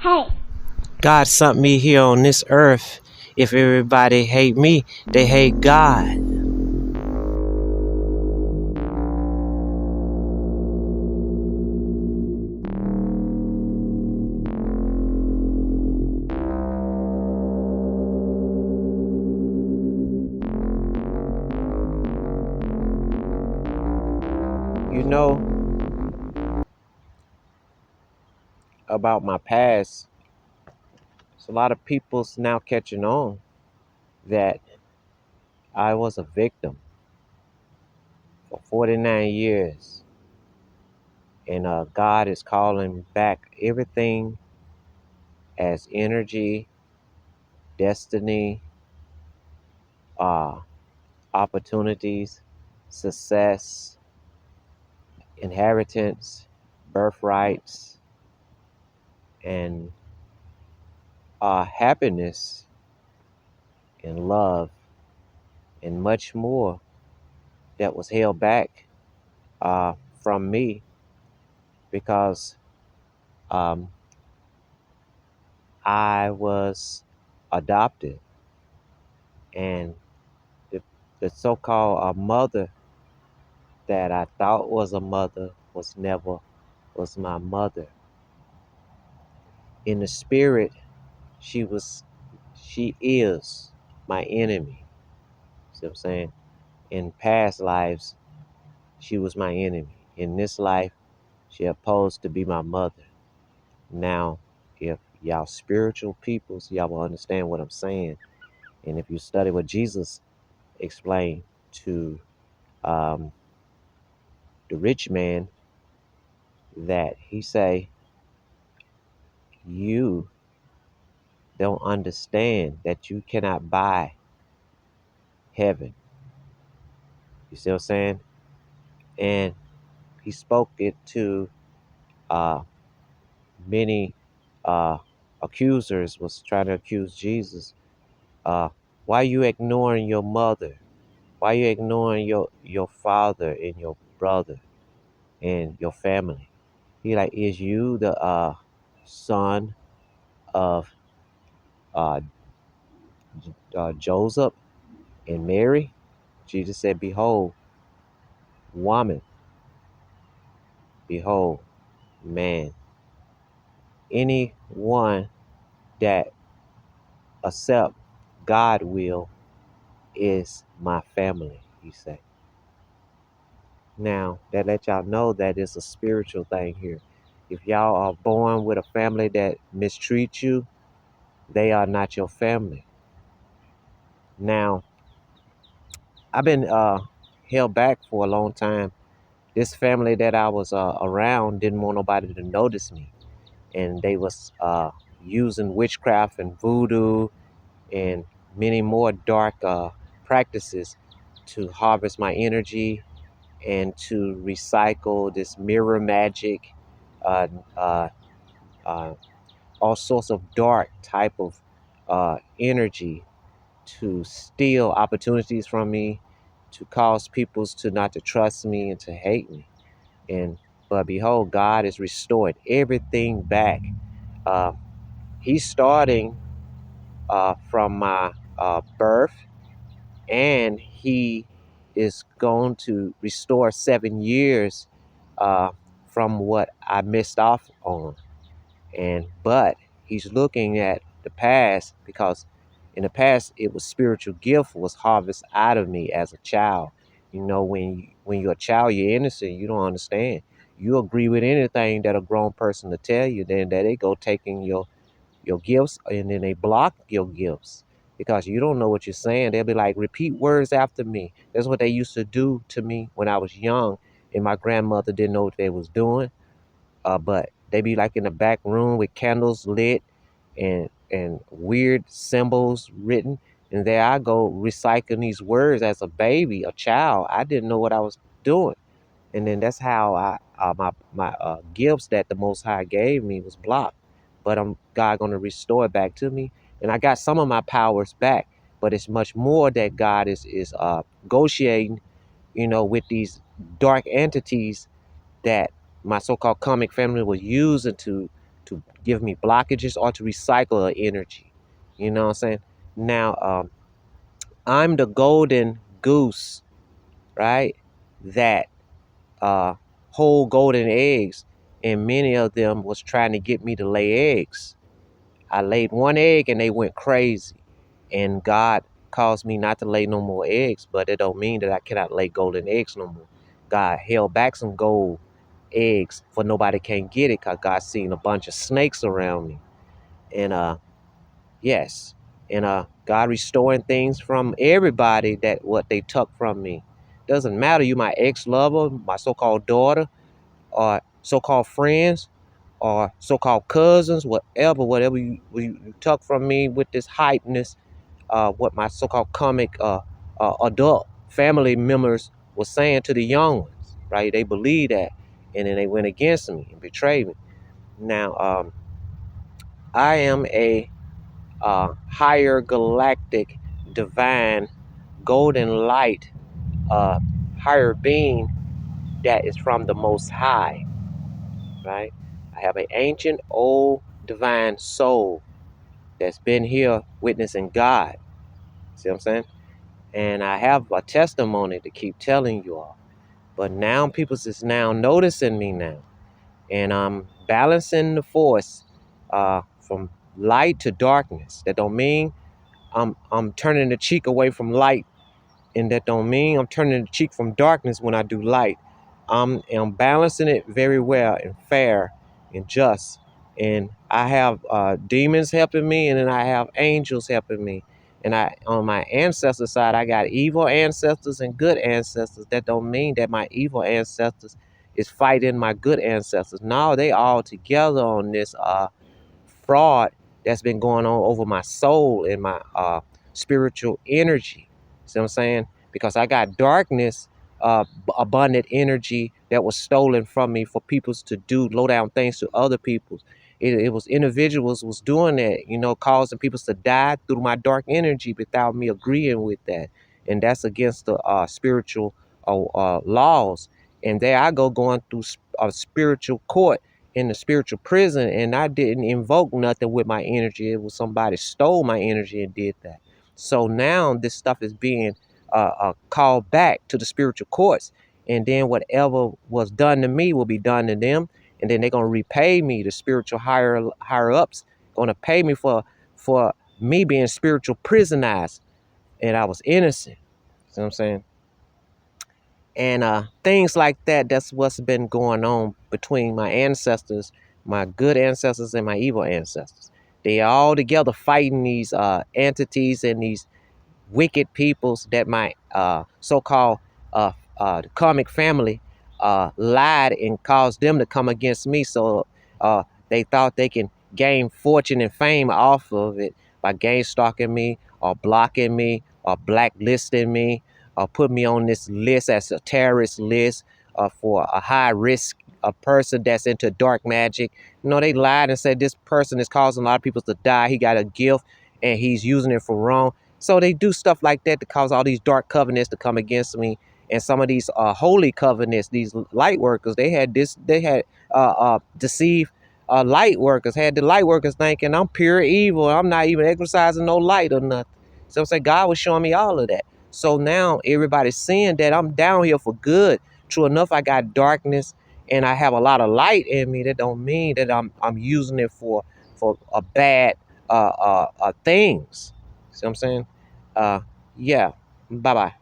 Hey. God sent me here on this earth. If everybody hate me, they hate God. You know about my past, it's a lot of people's now catching on that I was a victim for 49 years. And God is calling back everything as energy, destiny, uh, opportunities, success, inheritance, birthrights, and happiness and love and much more that was held back uh, from me because um, I was adopted, and the so-called mother that I thought was a mother was never was my mother. In the spirit, she was, she is my enemy. See what I'm saying? In past lives, she was my enemy. In this life, she opposed to be my mother. Now, if y'all spiritual peoples, y'all will understand what I'm saying. And if you study what Jesus explained to um, the rich man, that he say, you don't understand that you cannot buy heaven. You see what I'm saying? And he spoke it to uh, many uh, accusers was trying to accuse Jesus. Why you ignoring your mother? Why you ignoring your father and your brother and your family? He like, is you the son of uh, Joseph and Mary? Jesus said, behold, woman, behold, man. Anyone that accept God will is my family, he said. Now, that let y'all know that it's a spiritual thing here. If y'all are born with a family that mistreats you, they are not your family. Now, I've been held back for a long time. This family that I was around didn't want nobody to notice me, and they was using witchcraft and voodoo and many more dark practices to harvest my energy and to recycle this mirror magic, uh, uh, uh, all sorts of dark type of energy to steal opportunities from me, to cause people to not to trust me and to hate me. And but behold, God has restored everything back. Uh, he's starting from my birth, and he is going to restore 7 years uh, from what I missed off on. And but he's looking at the past because in the past it was spiritual gift was harvested out of me as a child. You know, when you're a child, you're innocent. You don't understand. You agree with anything that a grown person to tell you. Then that they go taking your gifts and then they block your gifts because you don't know what you're saying. They'll be like, repeat words after me. That's what they used to do to me when I was young, and my grandmother didn't know what they was doing. But they be like in the back room with candles lit and weird symbols written. And there I go recycling these words as a baby, a child. I didn't know what I was doing. And then that's how my gifts that the Most High gave me was blocked. But I'm God gonna restore it back to me, and I got some of my powers back. But it's much more that God is negotiating, you know, with these dark entities that my so-called comic family was using to to give me blockages or to recycle the energy. You know what I'm saying? Now, I'm the golden goose, right? That uh, hold golden eggs, and many of them was trying to get me to lay eggs. I laid one egg and they went crazy, and God caused me not to lay no more eggs. But it don't mean that I cannot lay golden eggs no more. God held back some gold eggs for nobody can get it, cause God seen a bunch of snakes around me, and yes, and God restoring things from everybody that what they took from me. Doesn't matter, you my ex-lover, my so-called daughter, or so-called friends, or so-called cousins, whatever you took from me with this hypeness, what my so-called comic adult family members was saying to the young ones, right? They believe that, and then they went against me and betrayed me. Now, I am a higher galactic, divine, golden light, uh, higher being that is from the Most High, right? I have an ancient, old, divine soul that's been here witnessing God. See what I'm saying? And I have a testimony to keep telling you all. But now people is now noticing me now. And I'm balancing the force from light to darkness. That don't mean I'm turning the cheek away from light, and that don't mean I'm turning the cheek from darkness when I do light. I'm balancing it very well and fair and just. And I have demons helping me, and then I have angels helping me. And I, on my ancestor side, I got evil ancestors and good ancestors. That don't mean that my evil ancestors is fighting my good ancestors. No, they all together on this fraud that's been going on over my soul and my spiritual energy. See what I'm saying? Because I got darkness, abundant energy that was stolen from me for peoples to do low down things to other people. It was individuals was doing that, you know, causing people to die through my dark energy without me agreeing with that. And that's against the spiritual laws. And there I go going through a spiritual court in the spiritual prison, and I didn't invoke nothing with my energy. It was somebody stole my energy and did that. So now this stuff is being called back to the spiritual courts, and then whatever was done to me will be done to them, and then they're gonna repay me. The spiritual higher ups gonna pay me for me being spiritual prisonized, and I was innocent. See what I'm saying? And things like that. That's what's been going on between my ancestors, my good ancestors and my evil ancestors. They all together fighting these entities and these wicked peoples that my so-called comic family lied and caused them to come against me. So they thought they can gain fortune and fame off of it by game stalking me or blocking me or blacklisting me or put me on this list as a terrorist list for a high risk, a person that's into dark magic. You know, they lied and said this person is causing a lot of people to die. He got a gift and he's using it for wrong. So they do stuff like that to cause all these dark covenants to come against me. And some of these holy covenants, these light workers, they had deceived light workers, had the light workers thinking I'm pure evil. I'm not even exercising no light or nothing. So I'm saying God was showing me all of that. So now everybody's seeing that I'm down here for good. True enough, I got darkness and I have a lot of light in me. That don't mean that I'm using it for a bad things. See what I'm saying? Yeah. Bye bye.